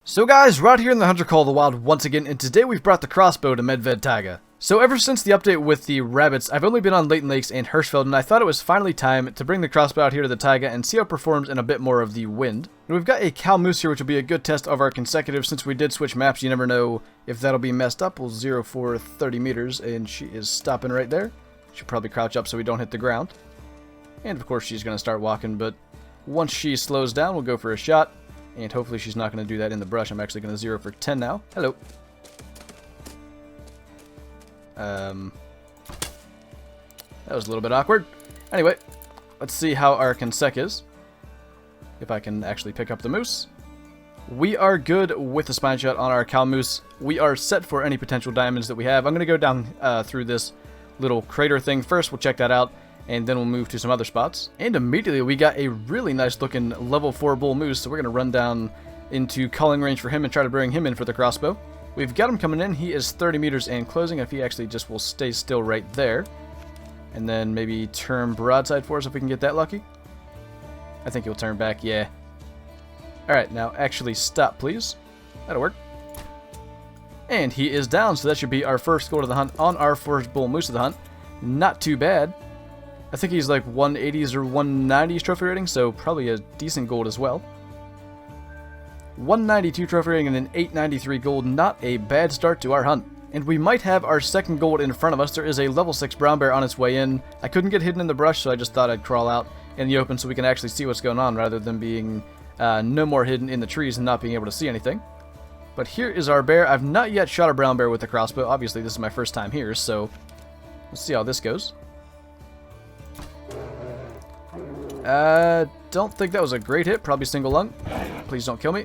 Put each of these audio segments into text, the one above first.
So guys, we're out here in the Hunter Call of the Wild once again, and today we've brought the crossbow to Medved-Taiga. So ever since the update with the rabbits, I've only been on Layton Lakes and Hirschfeld, and I thought it was finally time to bring the crossbow out here to the taiga and see how it performs in a bit more of the wind. And we've got a cow moose here, which will be a good test of our consecutive. Since we did switch maps, you never know if that'll be messed up. We'll zero for 30 meters, and she is stopping right there. She'll probably crouch up so we don't hit the ground. And of course she's going to start walking, but once she slows down, we'll go for a shot. And hopefully she's not going to do that in the brush. I'm actually going to zero for 10 now. Hello. That was a little bit awkward. Anyway, let's see how our consec is. If I can actually pick up the moose. We are good with the spine shot on our cow moose. We are set for any potential diamonds that we have. I'm going to go down through this little crater thing first. We'll check that out. And then we'll move to some other spots. And immediately we got a really nice looking level 4 bull moose. So we're going to run down into calling range for him and try to bring him in for the crossbow. We've got him coming in. He is 30 meters and closing. If he actually just will stay still right there. And then maybe turn broadside for us if we can get that lucky. I think he'll turn back, yeah. Alright, now actually stop please. That'll work. And he is down, so that should be our first goal to the hunt on our first bull moose of the hunt. Not too bad. I think he's like 180s or 190s trophy rating, so probably a decent gold as well. 192 trophy rating and an 893 gold, not a bad start to our hunt. And we might have our second gold in front of us. There is a level 6 brown bear on its way in. I couldn't get hidden in the brush, so I just thought I'd crawl out in the open so we can actually see what's going on, rather than being no more hidden in the trees and not being able to see anything. But here is our bear. I've not yet shot a brown bear with the crossbow. Obviously, this is my first time here, so we'll see how this goes. Don't think that was a great hit. Probably single lung. Please don't kill me.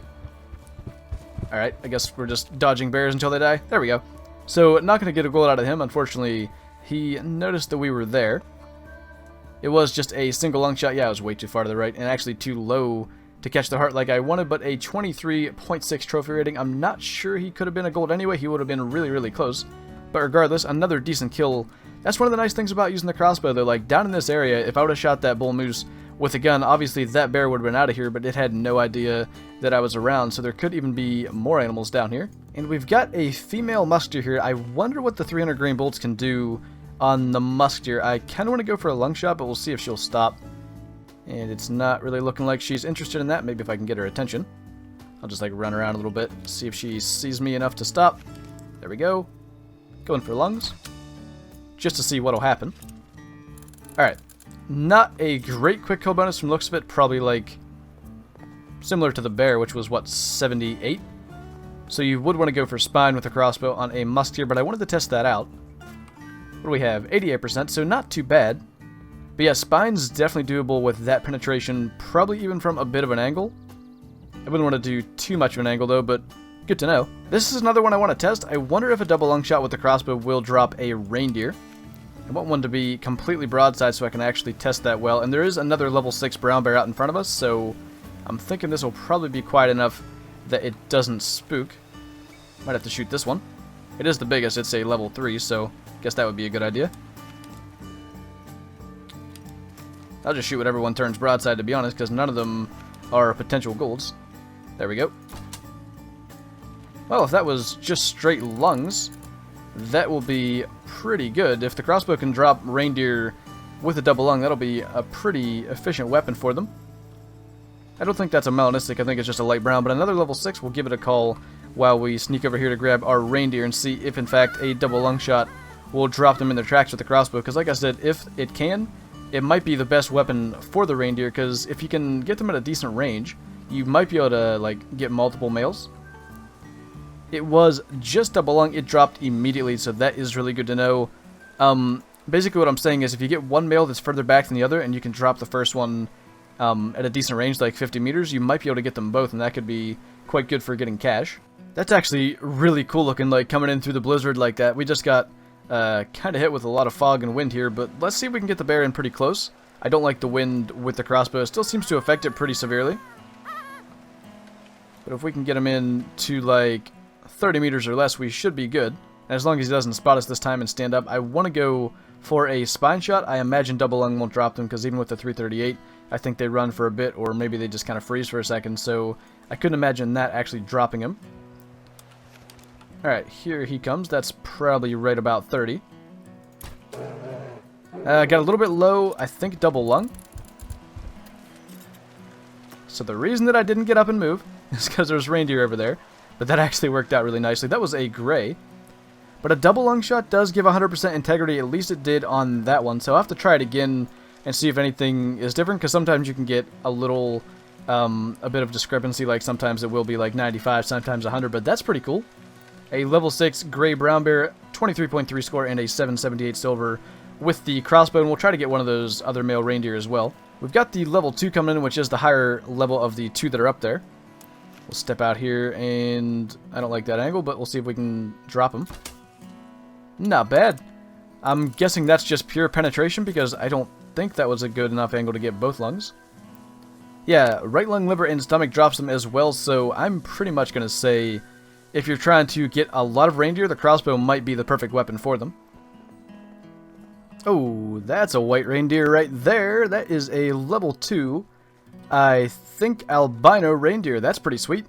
Alright, I guess we're just dodging bears until they die. There we go. So, not going to get a gold out of him. Unfortunately, he noticed that we were there. It was just a single lung shot. Yeah, I was way too far to the right and actually too low to catch the heart like I wanted, but a 23.6 trophy rating. I'm not sure he could have been a gold anyway. He would have been really, really close. But regardless, another decent kill. That's one of the nice things about using the crossbow, though. Like, down in this area, if I would have shot that bull moose with a gun, obviously that bear would have been out of here, but it had no idea that I was around, so there could even be more animals down here. And we've got a female musk deer here. I wonder what the 300 grain bolts can do on the musk deer. I kind of want to go for a lung shot, but we'll see if she'll stop. And it's not really looking like she's interested in that. Maybe if I can get her attention. I'll just like run around a little bit, see if she sees me enough to stop. There we go. Going for lungs. Just to see what'll happen. Alright. Not a great quick kill bonus from the looks of it. Probably like similar to the bear, which was what, 78? So you would want to go for spine with a crossbow on a musk deer, but I wanted to test that out. What do we have? 88%, so not too bad. But yeah, spine's definitely doable with that penetration, probably even from a bit of an angle. I wouldn't want to do too much of an angle though, but good to know. This is another one I want to test. I wonder if a double lung shot with the crossbow will drop a reindeer. I want one to be completely broadside so I can actually test that well. And there is another level 6 brown bear out in front of us, so I'm thinking this will probably be quiet enough that it doesn't spook. Might have to shoot this one. It is the biggest. It's a level 3, so I guess that would be a good idea. I'll just shoot whatever one turns broadside, to be honest, because none of them are potential golds. There we go. Well, if that was just straight lungs, that will be pretty good. If the crossbow can drop reindeer with a double lung, that'll be a pretty efficient weapon for them. I don't think that's a melanistic, I think it's just a light brown, but another level 6, we'll give it a call while we sneak over here to grab our reindeer and see if in fact a double lung shot will drop them in their tracks with the crossbow, because like I said, if it can, it might be the best weapon for the reindeer, because if you can get them at a decent range, you might be able to like get multiple males. It was just double lung, it dropped immediately, so that is really good to know. Basically what I'm saying is if you get one male that's further back than the other, and you can drop the first one at a decent range, like 50 meters, you might be able to get them both, and that could be quite good for getting cash. That's actually really cool looking, like coming in through the blizzard like that. We just got kind of hit with a lot of fog and wind here, but let's see if we can get the bear in pretty close. I don't like the wind with the crossbow. It still seems to affect it pretty severely. But if we can get him in to like 30 meters or less, we should be good. And as long as he doesn't spot us this time and stand up, I want to go for a spine shot. I imagine double lung won't drop them because even with the 338, I think they run for a bit, or maybe they just kind of freeze for a second. So I couldn't imagine that actually dropping him. Alright, here he comes. That's probably right about 30. Got a little bit low, I think double lung. So the reason that I didn't get up and move is because there's reindeer over there. But that actually worked out really nicely. That was a gray. But a double lung shot does give 100% integrity, at least it did on that one. So I'll have to try it again and see if anything is different, because sometimes you can get a little, a bit of discrepancy, like sometimes it will be like 95, sometimes 100, but that's pretty cool. A level 6 gray brown bear, 23.3 score, and a 778 silver with the crossbow, and we'll try to get one of those other male reindeer as well. We've got the level 2 coming in, which is the higher level of the 2 that are up there. We'll step out here, and I don't like that angle, but we'll see if we can drop him. Not bad. I'm guessing that's just pure penetration, because I don't think that was a good enough angle to get both lungs. Yeah, right lung, liver, and stomach drops them as well, so I'm pretty much going to say if you're trying to get a lot of reindeer, the crossbow might be the perfect weapon for them. Oh, that's a white reindeer right there. That is a level 2, I think, albino reindeer. That's pretty sweet.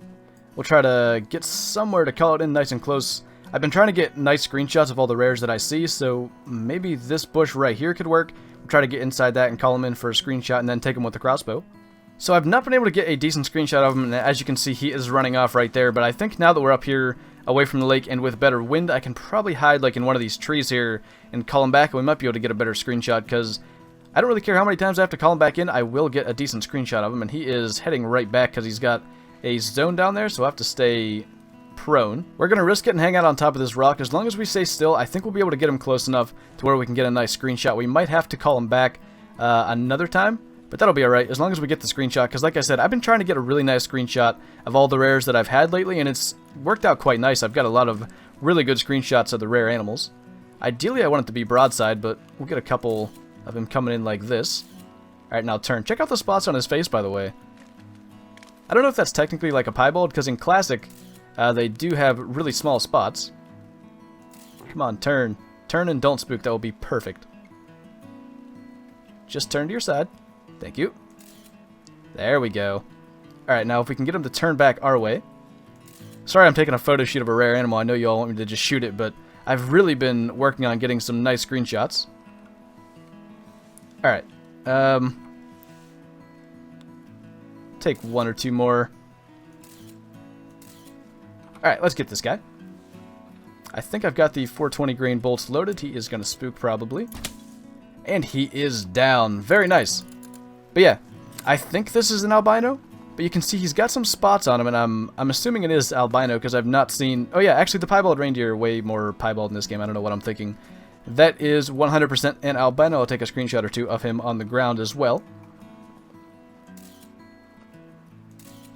We'll try to get somewhere to call it in nice and close. I've been trying to get nice screenshots of all the rares that I see, so maybe this bush right here could work. We'll try to get inside that and call him in for a screenshot and then take him with the crossbow. So I've not been able to get a decent screenshot of him, and as you can see, he is running off right there. But I think now that we're up here away from the lake and with better wind, I can probably hide like in one of these trees here and call him back, and we might be able to get a better screenshot, because I don't really care how many times I have to call him back in, I will get a decent screenshot of him, and he is heading right back because he's got a zone down there, so I have to stay prone. We're going to risk it and hang out on top of this rock. As long as we stay still, I think we'll be able to get him close enough to where we can get a nice screenshot. We might have to call him back another time, but that'll be alright as long as we get the screenshot, because like I said, I've been trying to get a really nice screenshot of all the rares that I've had lately, and it's worked out quite nice. I've got a lot of really good screenshots of the rare animals. Ideally, I want it to be broadside, but we'll get a couple of him coming in like this. Alright, now turn. Check out the spots on his face, by the way. I don't know if that's technically like a piebald, because in Classic, they do have really small spots. Come on, turn. Turn and don't spook. That will be perfect. Just turn to your side. Thank you. There we go. Alright, now if we can get him to turn back our way. Sorry I'm taking a photo shoot of a rare animal. I know you all want me to just shoot it, but I've really been working on getting some nice screenshots. Alright. Take one or two more. Alright, let's get this guy. I think I've got the 420 grain bolts loaded. He is going to spook probably. And he is down. Very nice. But yeah, I think this is an albino. But you can see he's got some spots on him, and I'm assuming it is albino because I've not seen... Oh yeah, actually the piebald reindeer are way more piebald in this game. I don't know what I'm thinking. That is 100% an albino. I'll take a screenshot or two of him on the ground as well.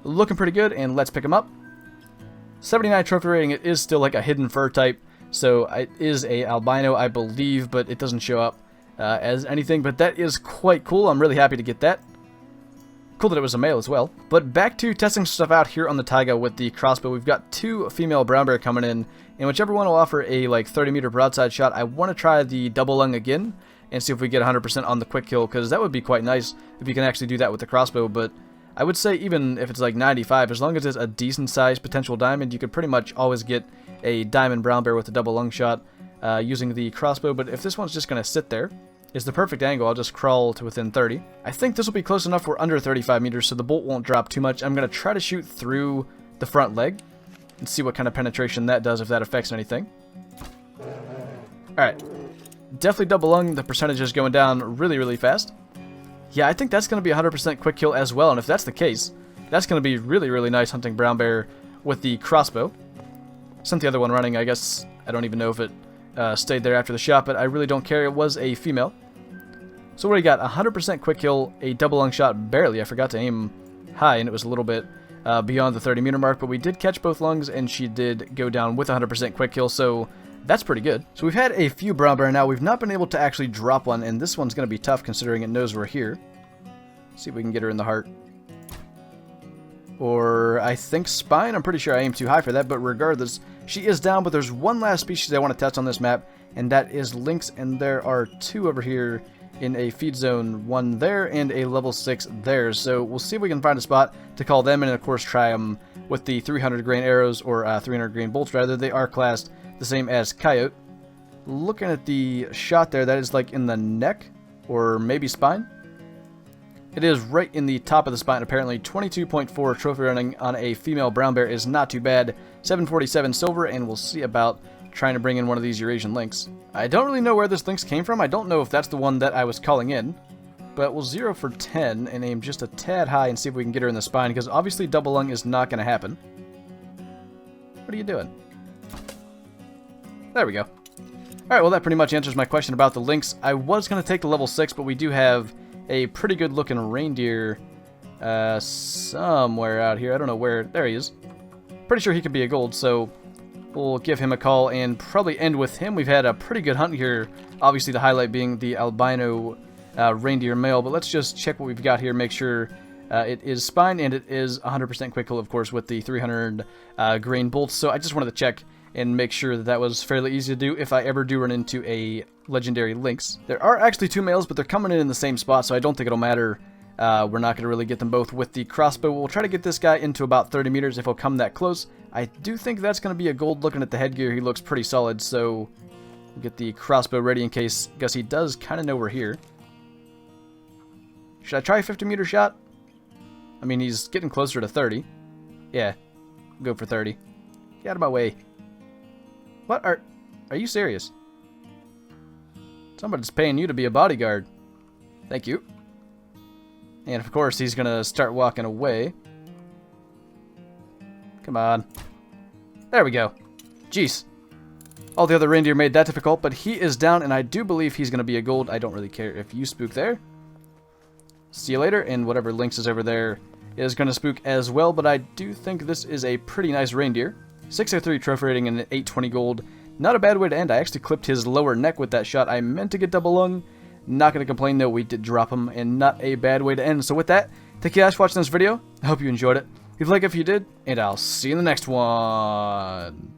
Looking pretty good, and let's pick him up. 79 trophy rating. It is still like a hidden fur type, so it is a albino, I believe, but it doesn't show up as anything. But that is quite cool. I'm really happy to get that. Cool that it was a male as well. But back to testing stuff out here on the taiga with the crossbow. We've got two female brown bear coming in, and whichever one will offer a like 30-meter broadside shot. I want to try the double lung again and see if we get 100% on the quick kill, because that would be quite nice if you can actually do that with the crossbow. But I would say even if it's like 95, as long as it's a decent sized potential diamond, you could pretty much always get a diamond brown bear with a double lung shot using the crossbow. But if this one's just going to sit there, is the perfect angle, I'll just crawl to within 30. I think this will be close enough. We're under 35 meters, so the bolt won't drop too much. I'm going to try to shoot through the front leg and see what kind of penetration that does, if that affects anything. Alright. Definitely double lung. The percentage is going down really, really fast. Yeah, I think that's going to be 100% quick kill as well, and if that's the case, that's going to be really, really nice hunting brown bear with the crossbow. Sent the other one running, I guess. I don't even know if it stayed there after the shot, but I really don't care. It was a female. So what do you got? 100% quick kill, a double lung shot, barely. I forgot to aim high, and it was a little bit beyond the 30-meter mark, but we did catch both lungs, and she did go down with 100% quick kill, so that's pretty good. So we've had a few brown bear now. We've not been able to actually drop one, and this one's going to be tough considering it knows we're here. See if we can get her in the heart. Or I think spine. I'm pretty sure I aimed too high for that, but regardless, she is down. But there's one last species I want to test on this map, and that is Lynx, and there are 2 over here in a feed zone, 1 there and a level 6 there. So we'll see if we can find a spot to call them, and of course try them with the 300 grain arrows, or 300 grain bolts rather. They are classed the same as coyote. Looking at the shot there, that is like in the neck, or maybe spine. It is right in the top of the spine, apparently. 22.4 trophy running on a female brown bear is not too bad. 747 silver, and we'll see about trying to bring in one of these Eurasian lynx. I don't really know where this lynx came from. I don't know if that's the one that I was calling in. But we'll 0 for 10 and aim just a tad high and see if we can get her in the spine, because obviously double lung is not going to happen. What are you doing? There we go. Alright, well that pretty much answers my question about the lynx. I was going to take the level 6, but we do have a pretty good looking reindeer somewhere out here. I don't know where. There he is. Pretty sure he could be a gold, so we'll give him a call and probably end with him. We've had a pretty good hunt here. Obviously the highlight being the albino reindeer male, but let's just check what we've got here, make sure it is spine, and it is 100% quick kill, of course, with the 300 grain bolts. So I just wanted to check and make sure that that was fairly easy to do if I ever do run into a legendary lynx. There are actually 2 males, but they're coming in the same spot, so I don't think it'll matter. We're not going to really get them both with the crossbow. We'll try to get this guy into about 30 meters if he'll come that close. I do think that's going to be a gold. Looking at the headgear, he looks pretty solid, so we'll get the crossbow ready in case, I guess he does kind of know we're here. Should I try a 50-meter shot? I mean, he's getting closer to 30. Yeah, go for 30. Get out of my way. What are you serious? Somebody's paying you to be a bodyguard. Thank you. And of course, he's gonna start walking away. Come on. There we go. Jeez. All the other reindeer made that difficult, but he is down, and I do believe he's gonna be a gold. I don't really care if you spook there. See you later, and whatever lynx is over there is gonna spook as well, but I do think this is a pretty nice reindeer. 603 trophy rating and an 820 gold. Not a bad way to end. I actually clipped his lower neck with that shot. I meant to get double lung. Not going to complain though, we did drop him, and not a bad way to end. So with that, thank you guys for watching this video. I hope you enjoyed it. Leave a like if you did, and I'll see you in the next one.